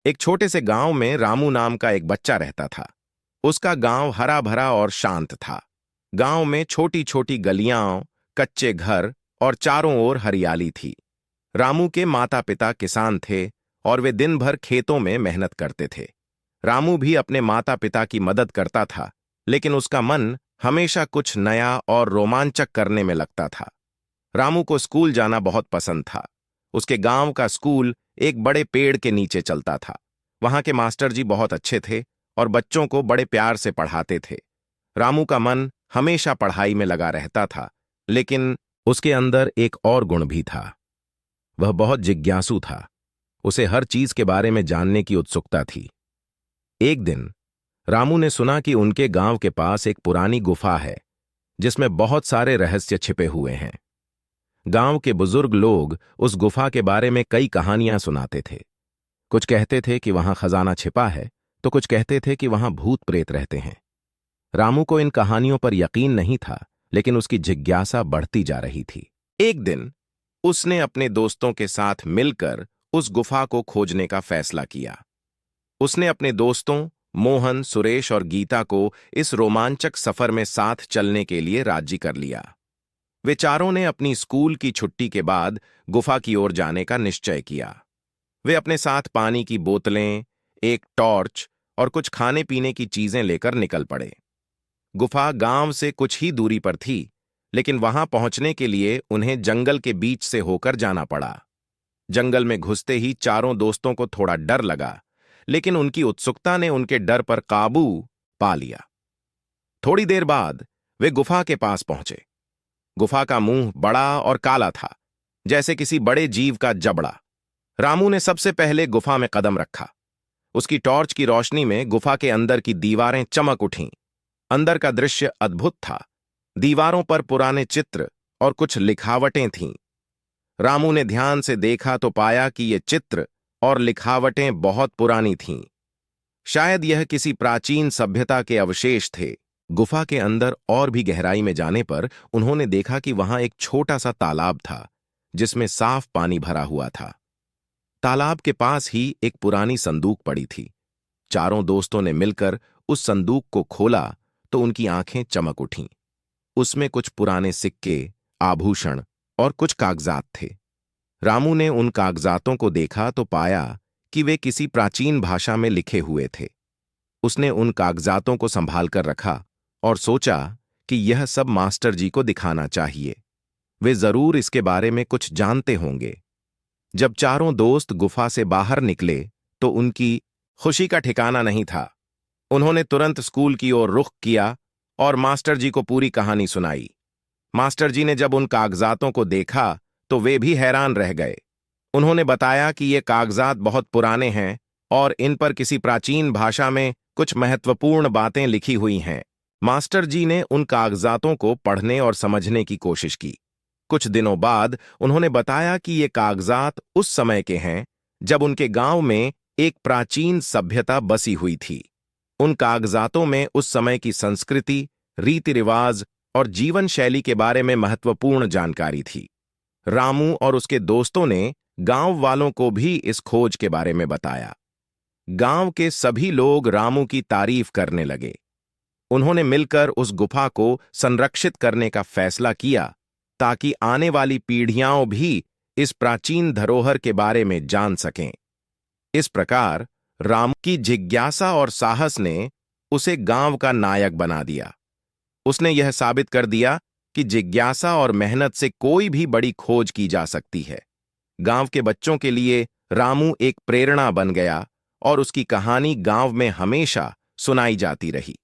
एक छोटे से गांव में रामू नाम का एक बच्चा रहता था। उसका गांव हरा भरा और शांत था। गांव में छोटी छोटी गलियां, कच्चे घर और चारों ओर हरियाली थी। रामू के माता पिता किसान थे और वे दिन भर खेतों में मेहनत करते थे। रामू भी अपने माता पिता की मदद करता था, लेकिन उसका मन हमेशा कुछ नया और रोमांचक करने में लगता था। रामू को स्कूल जाना बहुत पसंद था। उसके गांव का स्कूल एक बड़े पेड़ के नीचे चलता था। वहां के मास्टर जी बहुत अच्छे थे और बच्चों को बड़े प्यार से पढ़ाते थे। रामू का मन हमेशा पढ़ाई में लगा रहता था, लेकिन उसके अंदर एक और गुण भी था। वह बहुत जिज्ञासु था। उसे हर चीज के बारे में जानने की उत्सुकता थी। एक दिन रामू ने सुना कि उनके गांव के पास एक पुरानी गुफा है जिसमें बहुत सारे रहस्य छिपे हुए हैं। गांव के बुजुर्ग लोग उस गुफा के बारे में कई कहानियां सुनाते थे। कुछ कहते थे कि वहां खजाना छिपा है, तो कुछ कहते थे कि वहां भूत प्रेत रहते हैं। रामू को इन कहानियों पर यकीन नहीं था, लेकिन उसकी जिज्ञासा बढ़ती जा रही थी। एक दिन उसने अपने दोस्तों के साथ मिलकर उस गुफा को खोजने का फैसला किया। उसने अपने दोस्तों मोहन, सुरेश और गीता को इस रोमांचक सफर में साथ चलने के लिए राजी कर लिया। वे चारों ने अपनी स्कूल की छुट्टी के बाद गुफा की ओर जाने का निश्चय किया। वे अपने साथ पानी की बोतलें, एक टॉर्च और कुछ खाने पीने की चीजें लेकर निकल पड़े। गुफा गांव से कुछ ही दूरी पर थी, लेकिन वहां पहुंचने के लिए उन्हें जंगल के बीच से होकर जाना पड़ा। जंगल में घुसते ही चारों दोस्तों को थोड़ा डर लगा, लेकिन उनकी उत्सुकता ने उनके डर पर काबू पा लिया। थोड़ी देर बाद वे गुफा के पास पहुंचे। गुफा का मुंह बड़ा और काला था, जैसे किसी बड़े जीव का जबड़ा। रामू ने सबसे पहले गुफा में कदम रखा। उसकी टॉर्च की रोशनी में गुफा के अंदर की दीवारें चमक उठीं। अंदर का दृश्य अद्भुत था। दीवारों पर पुराने चित्र और कुछ लिखावटें थीं। रामू ने ध्यान से देखा तो पाया कि ये चित्र और लिखावटें बहुत पुरानी थीं। शायद यह किसी प्राचीन सभ्यता के अवशेष थे। गुफा के अंदर और भी गहराई में जाने पर उन्होंने देखा कि वहां एक छोटा सा तालाब था, जिसमें साफ पानी भरा हुआ था। तालाब के पास ही एक पुरानी संदूक पड़ी थी। चारों दोस्तों ने मिलकर उस संदूक को खोला तो उनकी आंखें चमक उठीं। उसमें कुछ पुराने सिक्के, आभूषण और कुछ कागजात थे। रामू ने उन कागजातों को देखा तो पाया कि वे किसी प्राचीन भाषा में लिखे हुए थे। उसने उन कागजातों को संभाल कर रखा और सोचा कि यह सब मास्टर जी को दिखाना चाहिए। वे जरूर इसके बारे में कुछ जानते होंगे। जब चारों दोस्त गुफा से बाहर निकले तो उनकी खुशी का ठिकाना नहीं था। उन्होंने तुरंत स्कूल की ओर रुख किया और मास्टर जी को पूरी कहानी सुनाई। मास्टर जी ने जब उन कागजातों को देखा तो वे भी हैरान रह गए। उन्होंने बताया कि ये कागजात बहुत पुराने हैं और इन पर किसी प्राचीन भाषा में कुछ महत्वपूर्ण बातें लिखी हुई हैं। मास्टर जी ने उन कागजातों को पढ़ने और समझने की कोशिश की। कुछ दिनों बाद उन्होंने बताया कि ये कागजात उस समय के हैं जब उनके गांव में एक प्राचीन सभ्यता बसी हुई थी। उन कागजातों में उस समय की संस्कृति, रीति रिवाज और जीवन शैली के बारे में महत्वपूर्ण जानकारी थी। रामू और उसके दोस्तों ने गांव वालों को भी इस खोज के बारे में बताया। गांव के सभी लोग रामू की तारीफ करने लगे। उन्होंने मिलकर उस गुफा को संरक्षित करने का फैसला किया ताकि आने वाली पीढ़ियां भी इस प्राचीन धरोहर के बारे में जान सकें। इस प्रकार रामू की जिज्ञासा और साहस ने उसे गांव का नायक बना दिया। उसने यह साबित कर दिया कि जिज्ञासा और मेहनत से कोई भी बड़ी खोज की जा सकती है। गांव के बच्चों के लिए रामू एक प्रेरणा बन गया और उसकी कहानी गांव में हमेशा सुनाई जाती रही।